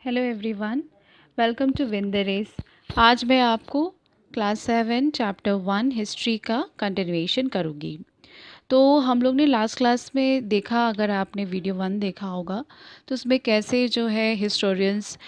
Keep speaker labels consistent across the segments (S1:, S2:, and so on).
S1: Hello everyone, welcome to win the race. आज मैं आपको क्लास 7 चैप्टर 1 हिस्ट्री का कंटिन्यूएशन करूँगी। तो हम लोग ने लास्ट क्लास में देखा, अगर आपने वीडियो 1 देखा होगा तो उसमें कैसे जो है हिस्टोरियंस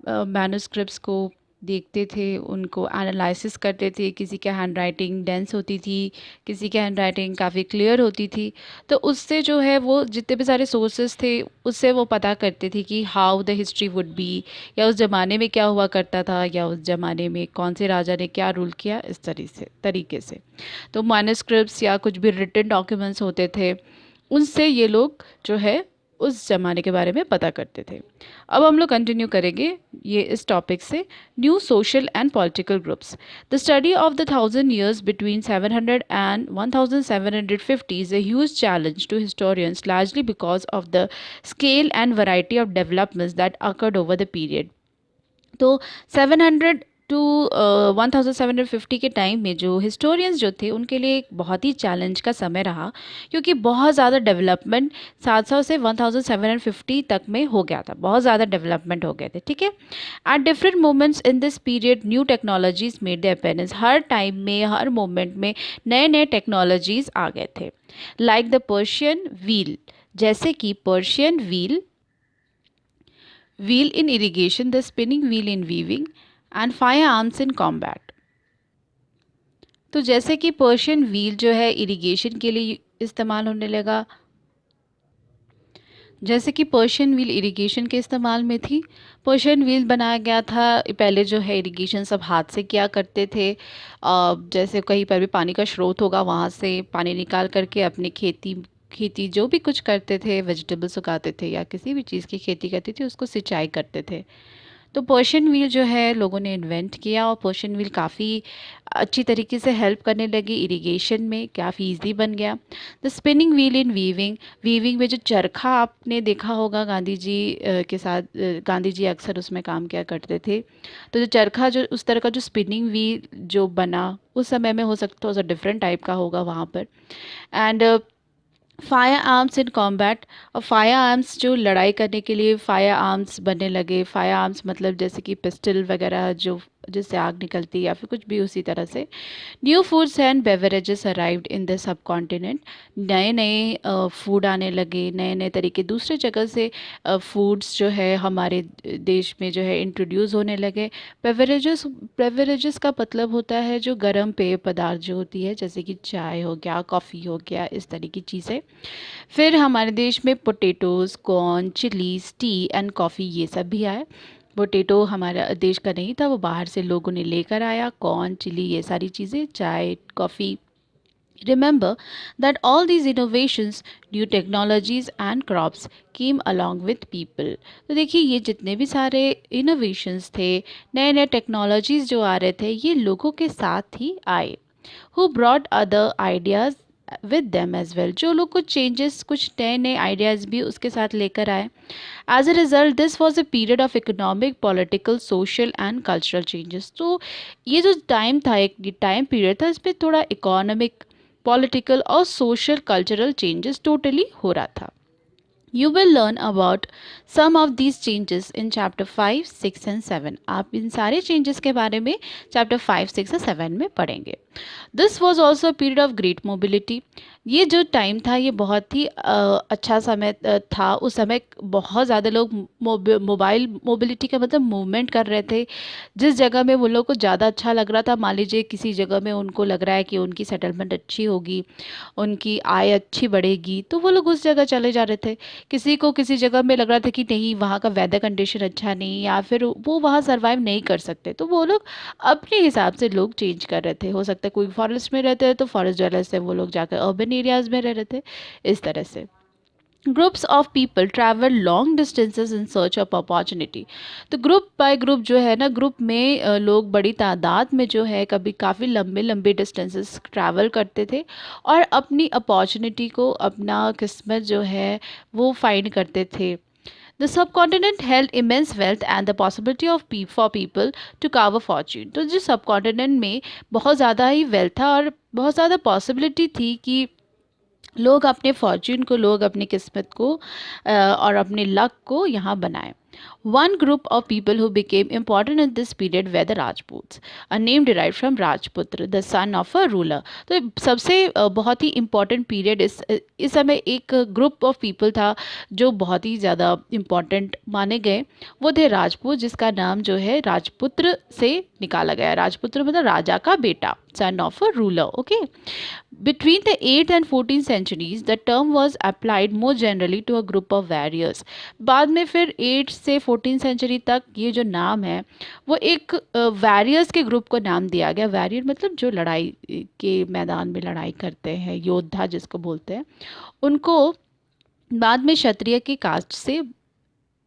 S1: मैन्युस्क्रिप्ट्स को देखते थे, उनको एनालिसिस करते थे। किसी के हैंड राइटिंग डेंस होती थी, किसी के हैंड राइटिंग काफ़ी क्लियर होती थी। तो उससे जो है वो जितने भी सारे सोर्सेस थे उससे वो पता करते थे कि how the history would be, या उस ज़माने में क्या हुआ करता था, या उस ज़माने में कौन से राजा ने क्या रूल किया, इस तरीके से। तो मैन्युस्क्रिप्ट्स या कुछ भी रिटन डॉक्यूमेंट्स होते थे, उनसे ये लोग जो है उस ज़माने के बारे में पता करते थे। अब हम लोग कंटिन्यू करेंगे ये इस टॉपिक से। New social and political groups. The study of the 1000 years between 700 and 1750 is a huge challenge to historians, largely because of the scale and variety of developments that occurred over the period. तो 700 to 1750 के time में जो historians जो थे उनके लिए एक बहुत ही चैलेंज का समय रहा, क्योंकि बहुत ज़्यादा डेवलपमेंट 700 से 1750 तक में हो गया था। बहुत ज़्यादा डेवलपमेंट हो गए थे, ठीक है। At different moments in this period new technologies made the appearance. Her time में, हर मोमेंट में नए नए टेक्नोलॉजीज आ गए थे। लाइक द पर्शियन व्हील, जैसे कि Persian wheel in irrigation, the spinning wheel in weaving, and firearms in combat. तो जैसे कि पर्शियन व्हील जो है इरिगेशन के लिए इस्तेमाल होने लगा, जैसे कि पर्शियन व्हील इरिगेशन के इस्तेमाल में थी। पर्शियन व्हील बनाया गया था। पहले जो है इरिगेशन सब हाथ से किया करते थे। जैसे कहीं पर भी पानी का स्रोत होगा वहाँ से पानी निकाल करके अपनी खेती खेती जो भी कुछ करते थे, वेजिटेबल्स उगाते थे या किसी भी चीज़ की खेती करते थे, उसको सिंचाई करते थे। तो पर्शियन व्हील जो है लोगों ने इन्वेंट किया, और पर्शियन व्हील काफ़ी अच्छी तरीके से हेल्प करने लगी इरिगेशन में, काफ़ी ईजी बन गया। The spinning wheel in weaving, weaving में जो चरखा आपने देखा होगा गांधी जी के साथ, गांधी जी अक्सर उसमें काम किया करते थे। तो जो चरखा, जो उस तरह का जो स्पिनिंग व्हील जो बना उस समय में, हो सकता है डिफरेंट टाइप का होगा वहाँ पर। And fire arms in combat, और फायर आर्म्स जो लड़ाई करने के लिए फायर आर्म्स बनने लगे। फायर आर्म्स मतलब जैसे कि पिस्टल वगैरह जो जिससे आग निकलती है या फिर कुछ भी उसी तरह से। New foods and beverages arrived in the sub continent, नए नए फूड आने लगे, नए नए तरीके दूसरे जगह से फूड्स जो है हमारे देश में जो है इंट्रोड्यूस होने लगे। बेवरेजेस, बेवरेजेस का मतलब होता है जो गर्म पेय पदार्थ जो होती है, जैसे कि चाय हो गया, कॉफ़ी हो गया, इस तरह की चीज़ें। फिर हमारे देश में potatoes, corn, chillies, T and coffee, ये सब भी आए। पोटैटो हमारा देश का नहीं था, वो बाहर से लोगों ने लेकर आया। कॉर्न, चिली, ये सारी चीज़ें, चाय, coffee. Remember that all these innovations, new technologies and crops came along with people. तो देखिए ये जितने भी सारे innovations थे, नए नए टेक्नोलॉजीज़ जो आ रहे थे, ये लोगों के साथ ही आए। Who brought other ideas with them as well, जो लोग कुछ चेंजेस, कुछ नए नए आइडियाज़ भी उसके साथ लेकर आए। As a result this was a period of economic, political, social and cultural changes. तो ये जो टाइम था, एक टाइम पीरियड था, इसमें थोड़ा इकोनॉमिक, पॉलिटिकल और सोशल कल्चरल चेंजेस टोटली हो रहा था। You will learn about some of these changes in chapter 5, 6 and 7. आप इन सारे changes के बारे में chapter 5, 6 और 7 में पढ़ेंगे। This was also a period of great mobility. ये जो टाइम था ये बहुत ही अच्छा समय था। उस समय बहुत ज़्यादा लोग मोबाइल मोबिलिटी का मतलब मूवमेंट कर रहे थे। जिस जगह में वो लोग को ज़्यादा अच्छा लग रहा था, मान लीजिए किसी जगह में उनको लग रहा है कि उनकी सेटलमेंट अच्छी होगी, उनकी आय अच्छी बढ़ेगी, तो वो लोग उस जगह चले जा रहे थे। किसी को किसी जगह में लग रहा था कि नहीं, वहाँ का वेदर कंडीशन अच्छा नहीं, या फिर वो वहाँ सर्वाइव नहीं कर सकते, तो वो लोग अपने हिसाब से लोग चेंज कर रहे थे। हो सकता है कोई फॉरेस्ट में रहते हैं तो फॉरेस्ट ज्वेलर से वो लोग जाकर अर्बन एरियाज़ में रह रहे थे, इस तरह से। Groups of people travel long distances in search of opportunity. तो ग्रुप बाय ग्रुप जो है ना, ग्रुप में लोग बड़ी तादाद में जो है कभी काफ़ी लंबे लंबे डिस्टेंसेस ट्रैवल करते थे, और अपनी अपॉर्चुनिटी को, अपना किस्मत जो है वो फाइंड करते थे। The subcontinent held immense wealth and the possibility of for people to carve a fortune. तो जो सबकॉन्टिनेंट में बहुत ज़्यादा ही वेल्थ था और बहुत ज़्यादा पॉसिबिलिटी थी कि लोग अपने फॉर्च्यून को, लोग अपनी किस्मत को और अपने लक को यहाँ बनाएं। One group of people who became important in this period were the Rajputs, a name derived from Rajputra, the son of a ruler. तो सबसे बहुत ही इम्पॉर्टेंट पीरियड इस समय एक ग्रुप ऑफ पीपल था जो बहुत ही ज़्यादा इम्पॉर्टेंट माने गए। वो थे राजपूत, जिसका नाम जो है राजपुत्र से निकाला गया। राजपुत्र मतलब राजा का बेटा, son of a ruler. Okay, between the 8th and 14th centuries the term was applied more generally to a group of warriors. बाद में फिर 8 से 14 सेंचुरी तक ये जो नाम है वो एक वैरियर्स के ग्रुप को नाम दिया गया। वैरियर मतलब जो लड़ाई के मैदान में लड़ाई करते हैं, योद्धा जिसको बोलते हैं, उनको बाद में क्षत्रिय की कास्ट से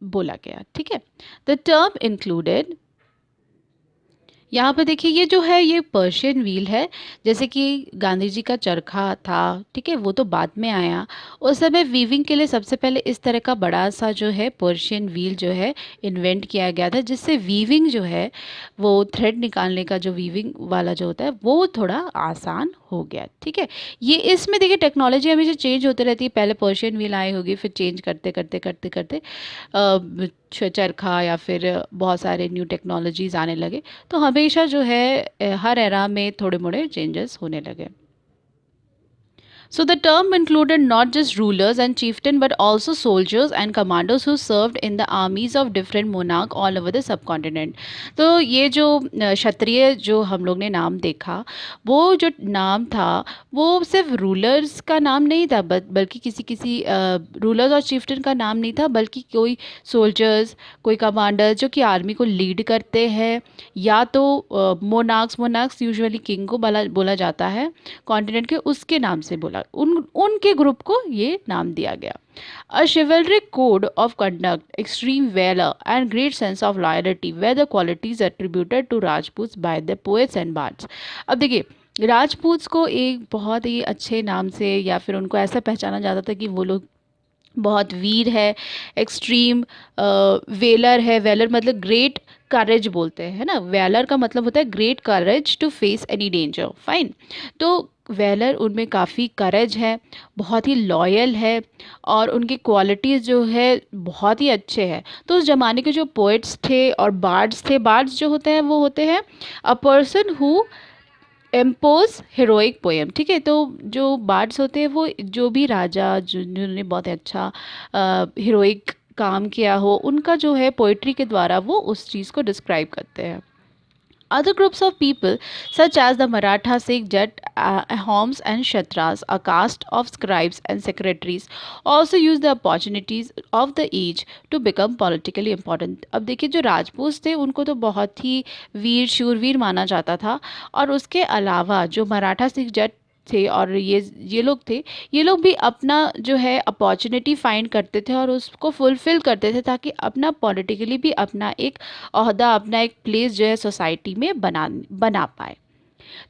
S1: बोला गया। ठीक है, द टर्म इंक्लूडेड, यहाँ पे देखिए ये जो है ये पर्शियन व्हील है। जैसे कि गांधी जी का चरखा था, ठीक है, वो तो बाद में आया। उस समय वीविंग के लिए सबसे पहले इस तरह का बड़ा सा जो है पर्शियन व्हील जो है इन्वेंट किया गया था, जिससे वीविंग जो है वो थ्रेड निकालने का जो वीविंग वाला जो होता है वो थोड़ा आसान हो गया। ठीक है, ये इसमें देखिए टेक्नोलॉजी हमेशा चेंज होती रहती है। पहले पर्शियन व्हील आई होगी, फिर चेंज करते करते करते करते चरखा या फिर बहुत सारे न्यू टेक्नोलॉजीज़ आने लगे। तो हमेशा जो है हर एरा में थोड़े मोड़े चेंजेस होने लगे। So the term included not just rulers and chieftain but also soldiers and commanders who served in the armies of different monarch all over the subcontinent. तो ये जो क्षत्रिय जो हम लोग ने नाम देखा, वो जो नाम था वो सिर्फ रूलर्स का नाम नहीं था, बल्कि किसी किसी रूलर्स और चिफ्टन का नाम नहीं था, बल्कि कोई सोल्जर्स, कोई कमांडर जो कि आर्मी को लीड करते हैं, या तो मोनार्क्स यूजुअली किंग को बोला जाता है कॉन्टिनेंट के, उसके नाम से बोला, उनके ग्रुप को ये नाम दिया गया। A chivalric code of conduct, extreme valor, and great sense of loyalty were the qualities attributed to Rajputs by the poets and bards. अब देखिए, राजपूत्स को एक बहुत ही अच्छे नाम से या फिर उनको ऐसा पहचाना जाता था कि वो लोग बहुत वीर है, एक्सट्रीम वेलर है। वेलर मतलब ग्रेट करेज बोलते हैं, है ना। वेलर का मतलब होता है great courage to face any danger, fine. तो वेलर उनमें काफ़ी करेज है, बहुत ही लॉयल है, और उनकी क्वालिटीज़ जो है बहुत ही अच्छे हैं। तो उस ज़माने के जो पोइट्स थे और बार्ड्स थे, बार्ड्स जो होते हैं वो होते हैं a person who composes heroic poem. ठीक है, तो जो बार्ड्स होते हैं वो जो भी राजा जिन्होंने बहुत अच्छा हीरोइक काम किया हो, उनका जो है पोइट्री के द्वारा वो उस चीज़ को डिस्क्राइब करते हैं। Other groups of people, such as the Maratha, Sikh, Jat, Ahoms, and Kshatras, a caste of scribes and secretaries, also used the opportunities of the age to become politically important. अब देखिए, जो राजपूत थे उनको तो बहुत ही वीर शूरवीर माना जाता था, और उसके अलावा जो मराठा, सिख, जट थे और ये लोग थे, ये लोग भी अपना जो है अपॉर्चुनिटी फाइंड करते थे और उसको फुलफ़िल करते थे, ताकि अपना पॉलिटिकली भी अपना एक ओहदा, अपना एक प्लेस जो है सोसाइटी में बना पाए।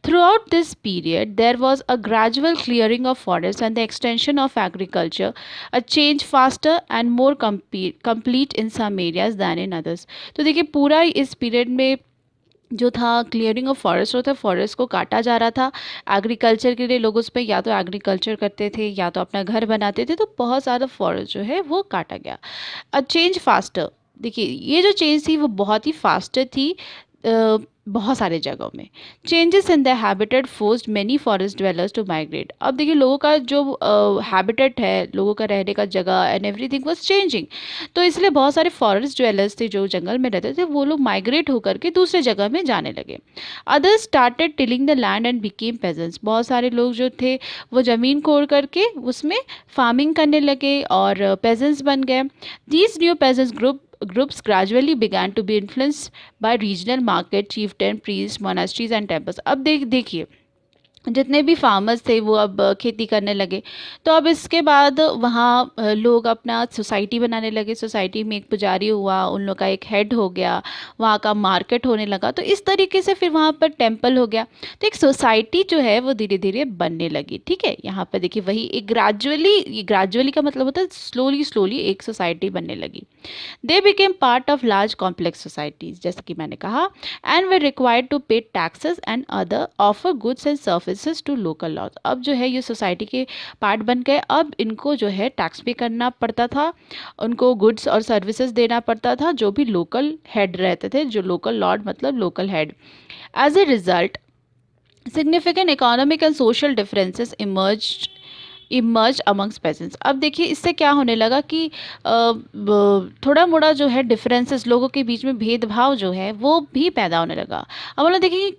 S1: Throughout this period, there was a gradual clearing of forests and the extension of agriculture, a change faster and more complete in some areas than in others. तो देखिए, पूरा इस पीरियड में जो था क्लियरिंग ऑफ फॉरेस्ट होता है, forest को काटा जा रहा था एग्रीकल्चर के लिए। लोग उस पर या तो एग्रीकल्चर करते थे या तो अपना घर बनाते थे, तो बहुत ज़्यादा फॉरेस्ट जो है वो काटा गया। अ चेंज फास्टर, देखिए ये जो चेंज थी वो बहुत ही फास्टर थी बहुत सारे जगहों में। Changes in the habitat forced many forest dwellers to migrate. अब देखिए, लोगों का जो हैबिटेट है, लोगों का रहने का जगह एंड एवरीथिंग वाज चेंजिंग, तो इसलिए बहुत सारे फॉरेस्ट ड्वेलर्स थे जो जंगल में रहते थे, वो लोग माइग्रेट होकर के दूसरे जगह में जाने लगे। Others started tilling the land and became pageants. बहुत सारे लोग जो थे वो ज़मीन कोड़ करके उसमें फार्मिंग करने लगे और पेजेंट्स बन गए। These new pageants groups gradually began to be influenced by regional market, chieftain, priests, monasteries and temples. अब देखिए, जितने भी फार्मर्स थे वो अब खेती करने लगे, तो अब इसके बाद वहाँ लोग अपना सोसाइटी बनाने लगे। सोसाइटी में एक पुजारी हुआ, उन लोग का एक हेड हो गया, वहाँ का मार्केट होने लगा, तो इस तरीके से फिर वहाँ पर टेम्पल हो गया। तो एक सोसाइटी जो है वो धीरे धीरे बनने लगी। ठीक है, यहाँ पर देखिए वही एक ग्रेजुअली का मतलब होता है स्लोली एक सोसाइटी बनने लगी। They became part of large complex societies, जैसे कि मैंने कहा, and they required to pay taxes and other offer goods and service services to local lords. अब जो है ये सोसाइटी के पार्ट बन गए, अब इनको जो है टैक्स पे करना पड़ता था, उनको गुड्स और सर्विसेज देना पड़ता था जो भी लोकल हेड रहते थे, जो लोकल लॉर्ड मतलब local head. As a result significant economic and social differences emerged amongst peasants। अब देखिए इससे क्या होने लगा कि थोड़ा मोड़ा जो है डिफरेंसेस, लोगों के बीच में भेदभाव जो है वो भी पैदा होने लगा। अब हम लोग देखेंगे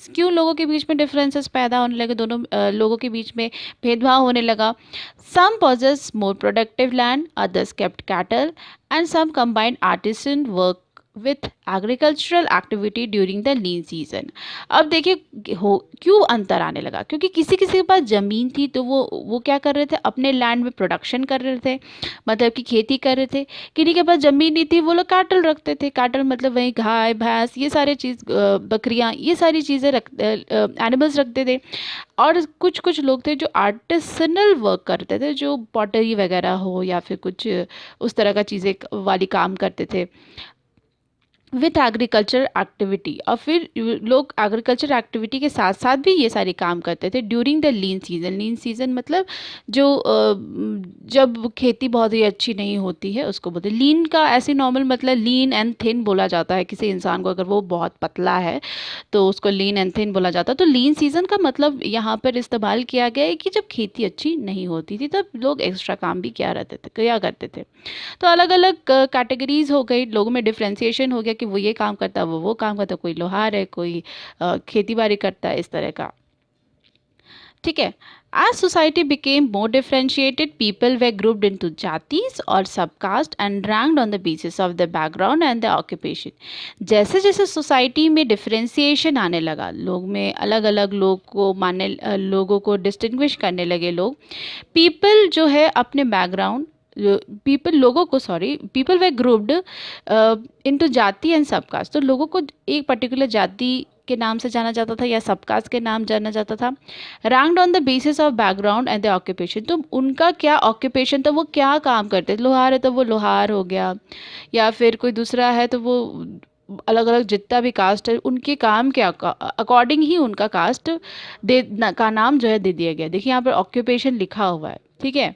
S1: क्यों लोगों के बीच में डिफरेंसेस पैदा होने लगे, दोनों लोगों के बीच में भेदभाव होने लगा। सम possess more productive land, others kept cattle, and some combined artisan work with agricultural activity during the lean season. अब देखिए हो क्यों अंतर आने लगा, क्योंकि किसी किसी के पास ज़मीन थी तो वो क्या कर रहे थे, अपने लैंड में प्रोडक्शन कर रहे थे, मतलब कि खेती कर रहे थे। किन्हीं के पास ज़मीन नहीं थी, वो लोग कैटल रखते थे। कैटल मतलब वही गाय भैंस ये सारे चीज़, बकरियाँ, ये सारी चीज़ें एनिमल्स रखते थे। और कुछ कुछ लोग थे जो आर्टिसनल वर्क करते थे, जो पॉटरी वगैरह हो या फिर कुछ उस तरह का चीज़ें वाली काम करते थे विथ एग्रीकल्चर एक्टिविटी। और फिर लोग एग्रीकल्चर एक्टिविटी के साथ साथ भी ये सारे काम करते थे during the lean season. Lean season मतलब जो जब खेती बहुत ही अच्छी नहीं होती है उसको बोलते हैं लीन। का ऐसे नॉर्मल मतलब लीन एंड थिन बोला जाता है किसी इंसान को, अगर वो बहुत पतला है तो उसको लीन एंड थिन बोला जाता है। तो लीन सीजन का मतलब यहाँ पर इस्तेमाल किया गया है कि जब खेती अच्छी नहीं होती थी तब लोग एक्स्ट्रा काम भी किया करते थे। तो अलग अलग कैटेगरीज हो गई, लोगों में डिफ्रेंसिएशन हो गया कि वो ये काम करता है, वो काम करता है, कोई लोहार है, कोई खेती बाड़ी करता है, इस तरह का। ठीक है। As society became more differentiated, people were grouped into जातिस और subcaste and ranked on the basis of their background and their occupation। जैसे जैसे सोसाइटी में डिफ्रेंसिएशन आने लगा, लोग में अलग अलग लोग को लोगों को डिस्टिंग्विश करने लगे लोग। पीपल जो है अपने बैकग्राउंड, पीपल वे ग्रुप्ड इनटू जाति एंड सबकास्ट। तो लोगों को एक पर्टिकुलर जाति के नाम से जाना जाता था या सबकास्ट के नाम जाना जाता था। Ranked on the basis of background and the occupation. तो उनका क्या ऑक्यूपेशन था, वो क्या काम करते थे। लोहार है तो वो लोहार हो गया, या फिर कोई दूसरा है तो वो अलग अलग जितना भी कास्ट है उनके काम के अकॉर्डिंग ही उनका कास्ट का नाम जो है दे दिया गया। देखिए यहाँ पर ऑक्यूपेशन लिखा हुआ है, ठीक है।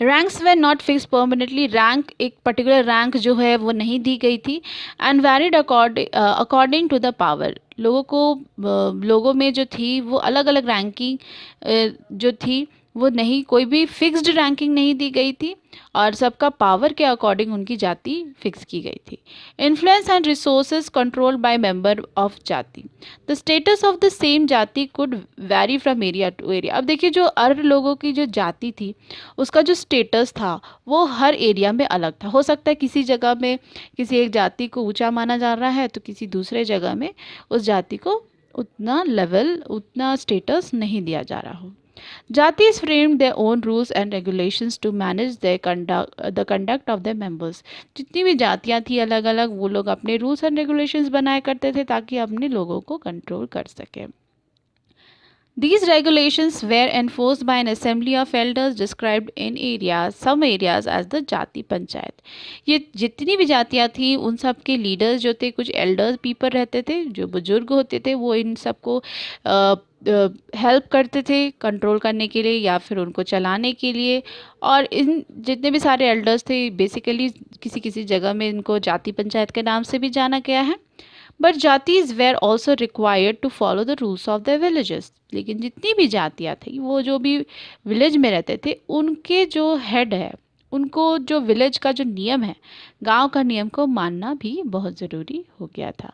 S1: Ranks were not fix permanently. Rank, एक पर्टिकुलर रैंक जो है वो नहीं दी गई थी। And varied according to the power. लोगों में जो थी वो अलग अलग रैंकिंग जो थी वो नहीं, कोई भी फिक्स्ड रैंकिंग नहीं दी गई थी और सबका पावर के अकॉर्डिंग उनकी जाति फिक्स की गई थी। Influence and resources control by member of jati. The status of the same jati could vary from area to area. अब देखिए जो अर्र लोगों की जो जाति थी उसका जो स्टेटस था वो हर एरिया में अलग था। हो सकता है किसी जगह में किसी एक जाति को ऊंचा माना जा रहा है तो किसी दूसरे जगह में उस जाति को उतना लेवल, उतना स्टेटस नहीं दिया जा रहा हो। Jatis framed their own rules and regulations to manage the conduct of their members। जितनी भी जातियाँ थी अलग अलग, वो लोग अपने रूल्स एंड रेगुलेशंस बनाया करते थे ताकि अपने लोगों को कंट्रोल कर सकें। These regulations were enforced by an assembly of elders described in some areas as the जाति पंचायत। ये जितनी भी जातियाँ थी उन सब के लीडर्स जो थे, कुछ एल्डर्स पीपल रहते थे जो बुजुर्ग होते थे, वो इन सबको हेल्प करते थे कंट्रोल करने के लिए या फिर उनको चलाने के लिए। और इन जितने भी सारे एल्डर्स थे बेसिकली किसी किसी जगह में इनको जाति पंचायत के नाम से भी जाना गया है। But jatis were also required to follow the rules of the villages. लेकिन जितनी भी जातियाँ थी वो जो भी विलेज में रहते थे उनके जो हेड है, उनको जो विलेज का जो नियम है, गांव का नियम को मानना भी बहुत ज़रूरी हो गया था।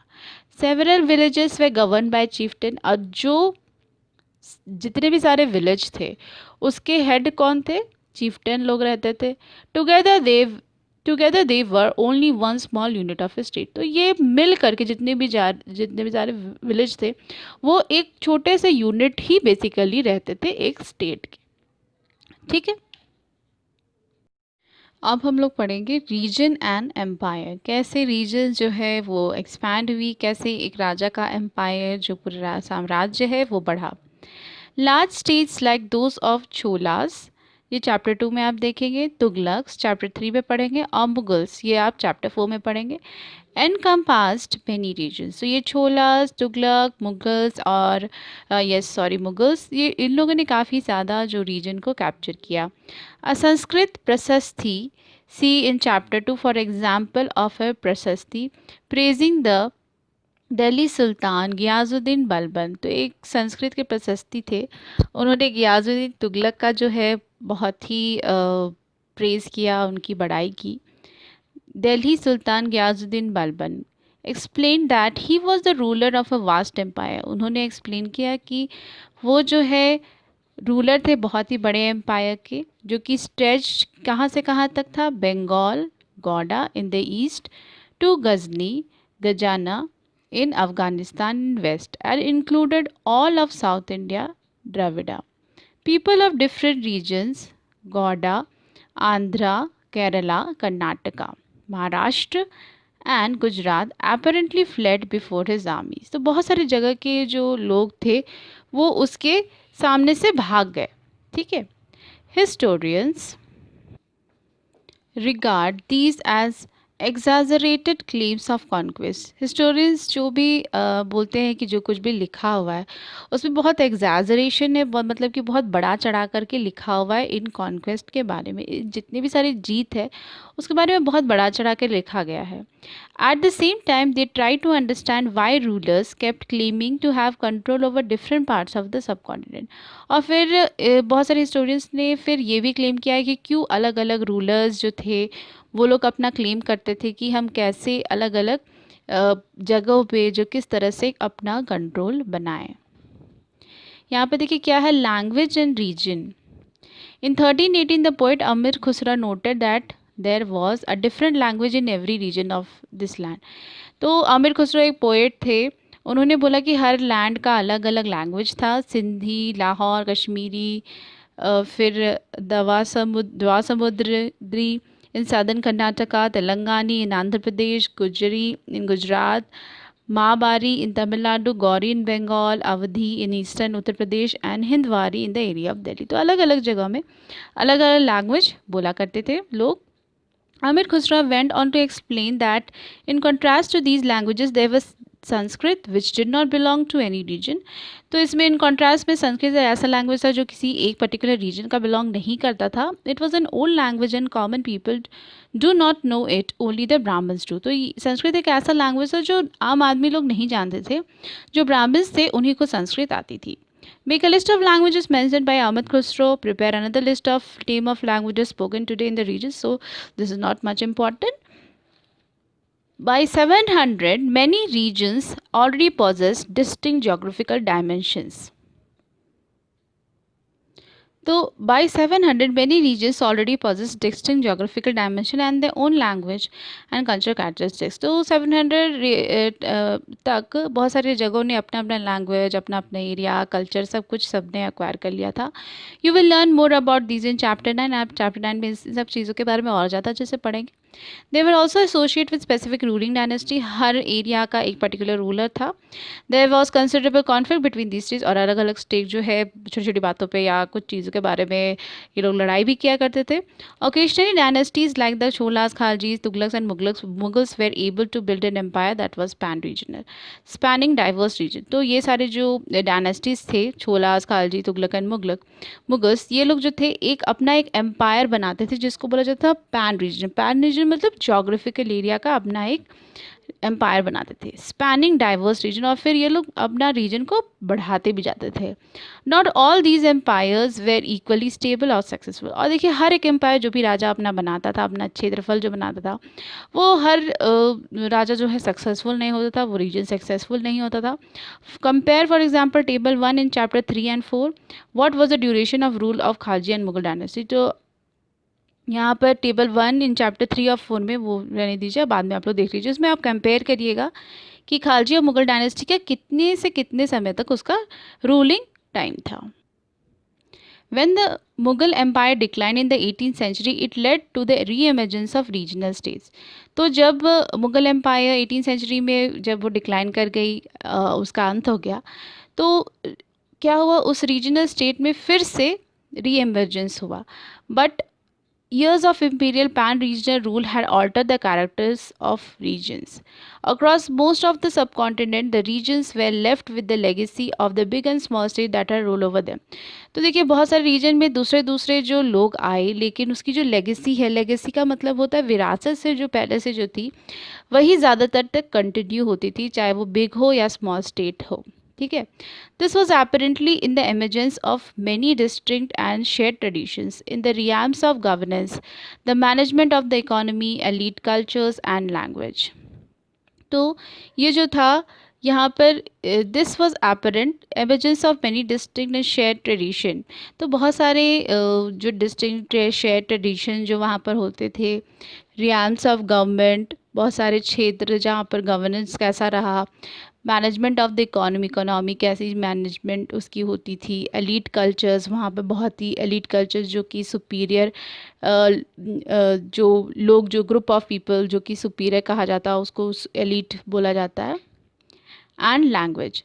S1: Several villages were govern by chieftain. और जो जितने भी सारे विलेज थे उसके हेड कौन थे, चीफ्टेन लोग रहते थे। Together they were only one small unit of A state. तो ये मिल करके जितने भी सारे विलेज थे वो एक छोटे से यूनिट ही बेसिकली रहते थे एक स्टेट के। ठीक है। अब हम लोग पढ़ेंगे रीजन एंड एम्पायर। कैसे रीजन जो है वो एक्सपैंड हुई, कैसे एक राजा का एम्पायर जो पूरा साम्राज्य है वो बढ़ा। Large states like those of Cholas ये चैप्टर 2 में आप देखेंगे। तुगलक्स चैप्टर 3 में पढ़ेंगे और मुगल्स ये आप चैप्टर 4 में पढ़ेंगे। encompassed many regions। तो ये छोलास, तुगलक, मुगल्स और मुगल्स, ये इन लोगों ने काफ़ी ज़्यादा जो रीजन को कैप्चर किया। Sanskrit prashasti, see in chapter 2 for example of a prashasti praising the Delhi sultan Ghiyasuddin Balban. तो एक संस्कृत के प्रशस्ति थे, उन्होंने गियाजुद्दीन तुगलक का जो है बहुत ही प्रेज़ किया, उनकी बड़ाई की। Delhi sultan Ghiyasuddin Balban explain that he was the ruler of a vast empire. उन्होंने एक्सप्लेन किया कि वो जो है रूलर थे बहुत ही बड़े एम्पायर के, जो कि स्ट्रेच कहाँ से कहाँ तक था, Bengal, Gauda in the east to Ghazni, Ghazna in Afghanistan in west and included all of South India, Dravida. People of different regions, Gauda, Andhra, Kerala, Karnataka, Maharashtra and Gujarat apparently fled before his armies। तो बहुत सारी जगह के जो लोग थे वो उसके सामने से भाग गए। ठीक है। Historians regard these as exaggerated claims of conquest। historians जो भी बोलते हैं कि जो कुछ भी लिखा हुआ है उसमें बहुत एग्जैजरेशन है, बहुत मतलब कि बहुत बड़ा चढ़ा करके लिखा हुआ है इन कॉन्क्वेस्ट के बारे में। जितनी भी सारी जीत है उसके बारे में बहुत बड़ा चढ़ा के लिखा गया है। At the same time they try to understand why rulers kept claiming to have control over different parts of the subcontinent. और फिर बहुत सारे हिस्टोरियंस ने फिर ये भी क्लेम किया है कि क्यों अलग अलग रूलर्स जो थे वो लोग अपना क्लेम करते थे कि हम कैसे अलग अलग जगहों पे जो किस तरह से अपना कंट्रोल बनाएं। यहाँ पे देखिए क्या है, language and region. In 1318 the poet Amir Khusrau noted that there was a different language in every region of this land. तो अमीर खुसरो एक पोएट थे, उन्होंने बोला कि हर लैंड का अलग अलग लैंग्वेज था। सिंधी, लाहौर, कश्मीरी, फिर Dvarasamudri in southern Karnataka, Telangani in Andhra Pradesh, Gujari in Gujarat, Maabari in Tamil Nadu, Gauri in Bengal, Awadhi in eastern Uttar Pradesh and Hindawi in the area of Delhi. तो अलग अलग जगह में अलग अलग लैंग्वेज बोला करते थे लोग। Amir Khusro went on to explain that in contrast to these languages there was Sanskrit which did not belong to any region. तो इसमें इन कॉन्ट्रास्ट में संस्कृत ऐसा लैंग्वेज था जो किसी एक पर्टिकुलर रीजन का बिलोंग नहीं करता था। It was an old language and common people do not know it, only the Brahmins do. तो संस्कृत एक ऐसा लैंग्वेज था जो आम आदमी लोग नहीं जानते थे, जो ब्राह्मण्स थे उन्हीं को संस्कृत आती थी। Make a list of languages mentioned by Ahmed Khusro. Prepare another list of name of languages spoken today in the region. So this is not much important. By 700, many regions already possess distinct geographical dimensions. तो by 700 many regions already possess distinct geographical dimension and their own language and cultural characteristics। तो 700 तक बहुत सारी जगहों ने अपना अपना language, अपना अपना एरिया, कल्चर सब कुछ सब ने एक्वायर कर लिया था। You will learn more about these in chapter 9। आप चैप्टर 9 में इन सब चीज़ों के बारे में और ज़्यादा अच्छे से पढ़ेंगे। They were also associate with specific ruling dynasty. हर एरिया का एक पर्टिकुलर रूलर था। There was considerable conflict between this states. और अलग अलग स्टेट जो है छोटी छोटी बातों पे या कुछ चीज़ों के बारे में ये लोग लड़ाई भी किया करते थे। Occasionally dynasties like the Cholas, Khaljis, Tughluqs and Mughals were able to build an empire that was pan regional spanning diverse region. तो ये सारे जो डायनेस्टीज थे, छोलास, खालजी, तुगलक एंड मुगल्स, ये लोग जो थे एक अपना एक एम्पायर बनाते थे जिसको बोला जाता था पैन रीजन। पैन रीजन मतलब जोग्राफिकल एरिया का अपना एक एम्पायर बनाते थे, स्पैनिंग डाइवर्स रीजन। और फिर ये लोग अपना रीजन को बढ़ाते भी जाते थे। Not all these empires were equally stable और सक्सेसफुल। और देखिए हर एक एम्पायर जो भी राजा अपना बनाता था, अपना क्षेत्रफल जो बनाता था, वो हर राजा जो है सक्सेसफुल नहीं होता था, वो रीजन सक्सेसफुल नहीं होता था। Compare for example table 1 in chapter 3 and 4। What was the duration of rule of Khalji and Mughal dynasty. तो यहाँ पर टेबल 1 इन चैप्टर 3 और 4 में वो रहने दीजिए, बाद में आप लोग देख लीजिए। उसमें आप कंपेयर करिएगा कि खालजी और मुगल डायनेस्टी का कितने से कितने समय तक उसका रूलिंग टाइम था। When the Mughal Empire declined in the 18th century, it led to the re-emergence of regional states। तो जब मुगल एम्पायर 18th सेंचुरी में जब वो डिक्लाइन कर गई, उसका अंत हो गया, तो क्या हुआ, उस रीजनल स्टेट में फिर से री एमर्जेंस हुआ। But years of imperial pan-regional rule had altered the characters of regions. Across most of the subcontinent, the regions were left with the legacy of the big and small states that are rule over them. तो देखिए बहुत सारे reason में दूसरे दूसरे जो लोग आए, लेकिन उसकी जो लेगेसी है, लेगेसी का मतलब होता है विरासत से जो पहले से जो थी वही ज़्यादातर तक कंटिन्यू होती थी, चाहे वो बिग हो या स्मॉल स्टेट हो। ठीक है। This was apparently in the emergence of many distinct and shared traditions in the realms of governance, the management of the economy, elite cultures and language. तो ये जो था यहाँ पर this was apparent emergence of many distinct and shared tradition। तो बहुत सारे जो डिस्टिंक्ट शेयर ट्रेडिशन जो वहाँ पर होते थे, रियाम्स ऑफ गवर्नमेंट, बहुत सारे क्षेत्र जहाँ पर गवर्नेंस कैसा रहा, management of the economy, economy कैसी मैनेजमेंट उसकी होती थी, एलीट कल्चर्स, वहाँ पे बहुत ही एलीट कल्चर्स जो कि सुपीरियर जो लोग, जो ग्रुप ऑफ पीपल जो कि सुपीरियर कहा जाता है उसको एलीट बोला जाता है। And language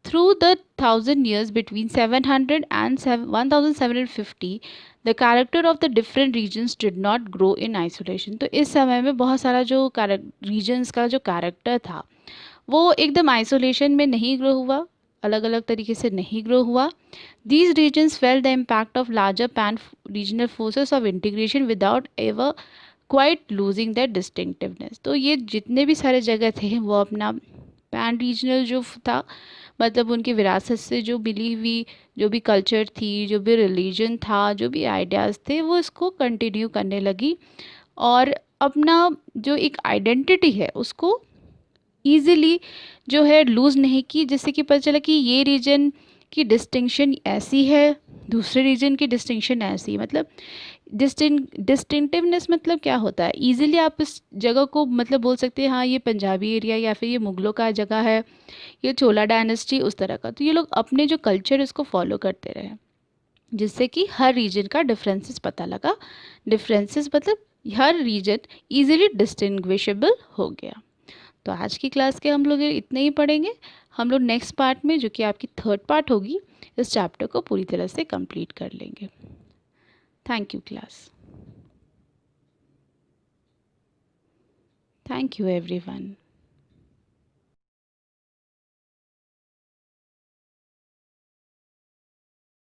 S1: through the 1000 years between 700 and 1750, the character of the different regions did not grow in isolation। तो इस समय में बहुत सारा जो रीजन्स का जो कैरेक्टर था वो एकदम आइसोलेशन में नहीं ग्रो हुआ, अलग अलग तरीके से नहीं ग्रो हुआ। These regions felt the impact of larger pan regional forces of integration without ever quite losing that distinctiveness. तो ये जितने भी सारे जगह थे वो अपना पैन रीजनल जो था, मतलब उनकी विरासत से जो मिली हुई जो भी कल्चर थी, जो भी रिलीजन था, जो भी आइडियाज़ थे, वो इसको कंटिन्यू करने लगी और अपना जो एक आइडेंटिटी है उसको ईज़िली जो है लूज़ नहीं की, जिससे कि पता चला कि ये रीजन की डिस्टिंक्शन ऐसी है, दूसरे रीजन की डिस्टिंक्शन ऐसी। मतलब डिस्टिंक्टिवनेस मतलब क्या होता है, इजीली आप इस जगह को मतलब बोल सकते हैं हाँ ये पंजाबी एरिया या फिर ये मुगलों का जगह है, ये चोला डायनेस्टी उस तरह का। तो ये लोग अपने जो कल्चर इसको फॉलो करते रहे, जिससे कि हर रीजन का डिफरेंसेस पता लगा। डिफरेंसेस मतलब हर रीजन इजीली डिस्टिंग्विशेबल हो गया। तो आज की क्लास के हम लोग इतने ही पढ़ेंगे। हम लोग नेक्स्ट पार्ट में, जो कि आपकी थर्ड पार्ट होगी, इस चैप्टर को पूरी तरह से कंप्लीट कर लेंगे। Thank you class. Thank you everyone.